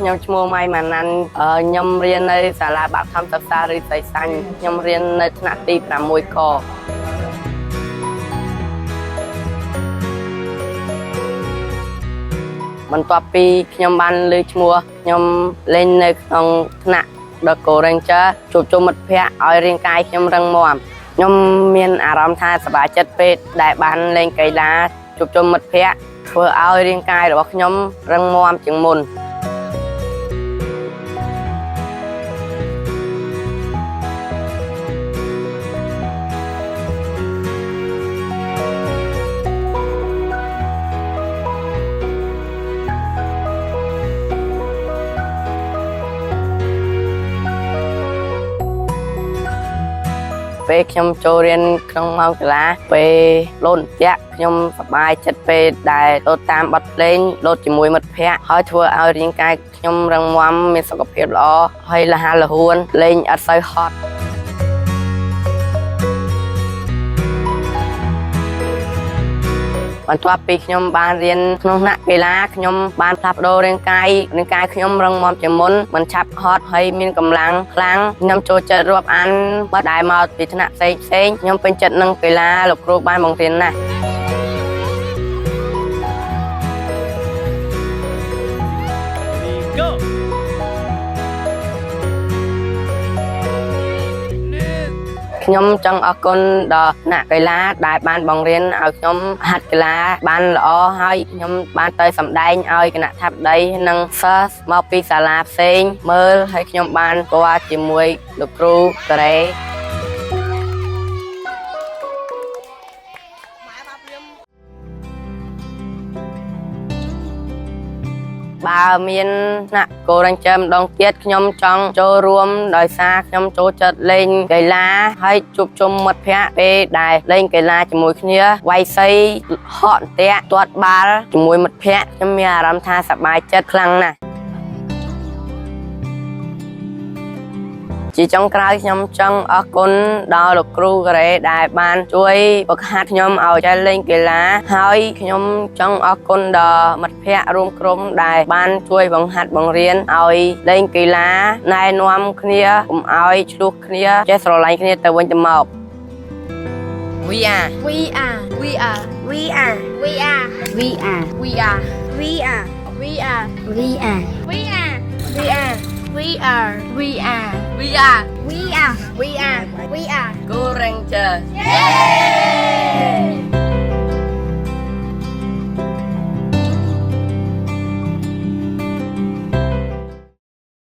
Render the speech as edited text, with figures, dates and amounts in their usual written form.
ខ្ញុំឈ្មោះម៉ៃម៉ាណាន់ខ្ញុំរៀននៅសាលាបឋមសិក្សារិទ្ធិសាញ់ខ្ញុំរៀននៅថ្នាក់ទី6កបន្ទាប់ពីខ្ញុំបានលើឈ្មោះខ្ញុំលេងនៅក្នុងថ្នាក់ The Go Ranger ជួបជុំមិត្តភ័ក្តិឲ្យរាងកាយខ្ញុំរឹងមាំខ្ញុំមានអារម្មណ៍ថាសប្បាយចិត្តពេកដែលបានលេងកីឡាជួបជុំមិត្តភ័ក្តិធ្វើឲ្យរាងកាយរបស់ខ្ញុំរឹងមាំជាងមុនពេលខ្ញុំចូលរៀនក្នុងម៉ោងកីឡាពេលលោតតាក់ខ្ញុំសប្បាយចិត្តពេលដែលលោតតាមបទភ្លេងលោតជាមួយមិត្តភ័ក្តិហើយធ្វើឲ្យរាងកាយខ្ញុំរឹងមាំមានសុខភាពល្អហើយរហ័សរហួនលេងអត់សូវហត់បន្ទាប់ពីខ្ញុំបានរៀនក្នុងថ្នាក់កីឡាខ្ញុំបានផ្លាស់ប្ដូររាងកាយខ្ញុំរឹងមាំជាងមុនមិនឆាប់ហត់ហើយមានកម្លាំងខ្លាំងខ្ញុំចូលចិត្តរាប់អានបាត់ដែលមកពីថ្នាក់ផ្សេងខ្ញុំពេញចិត្តនឹងកីឡាលោកគ្រូបានបង្រៀនណាស់ខ្ញុំចង់អរគុណដល់អ្នកកីឡាដែលបានបង្រៀនឲ្យខ្ញុំហាត់កីឡាបានល្អហើយខ្ញុំបានទៅសម្ដែងឲ្យគណៈថាបតីនិងសិស្សមកពីសាលាផ្សេងមើលហើយខ្ញុំបានស្គាល់ជាមួយលោកគ្រូការ៉េបើមានថ្នាក់ Go Ranger ម្ដងទៀតខ្ញុំចង់ចូលរួមដោយសារខ្ញុំចូលចិត្តលេងកីឡាហើយជួបជុំមិត្តភ័ក្តិពេលដែលលេងកីឡាជាមួយគ្នាវាយសីហក់តាក់ទាត់បាល់ជាមួយមិត្តភ័ក្តិខ្ញុំមានអារម្មណ៍ថាសប្បាយចិត្តខ្លាំងណាស់ជាចុងក្រោយខ្ញុំចង់អរគុណដល់លោកគ្រូការ៉េដែលបានជួយបង្ហាត់ខ្ញុំឲ្យចេះលេងកីឡាហើយខ្ញុំចង់អរគុណដល់មិត្តភ័ក្តិរួមក្រុមដែលបានជួយបង្ហាត់បង្រៀនឲ្យលេងកីឡាណែនាំគ្នាកុំឲ្យឆ្លោះគ្នាចេះស្រឡាញ់គ្នាទៅវិញទៅមក We are We are We are We are We are We are We are We are We are We are We are We are We are We are We are We are We are We are Go Ranger Yay!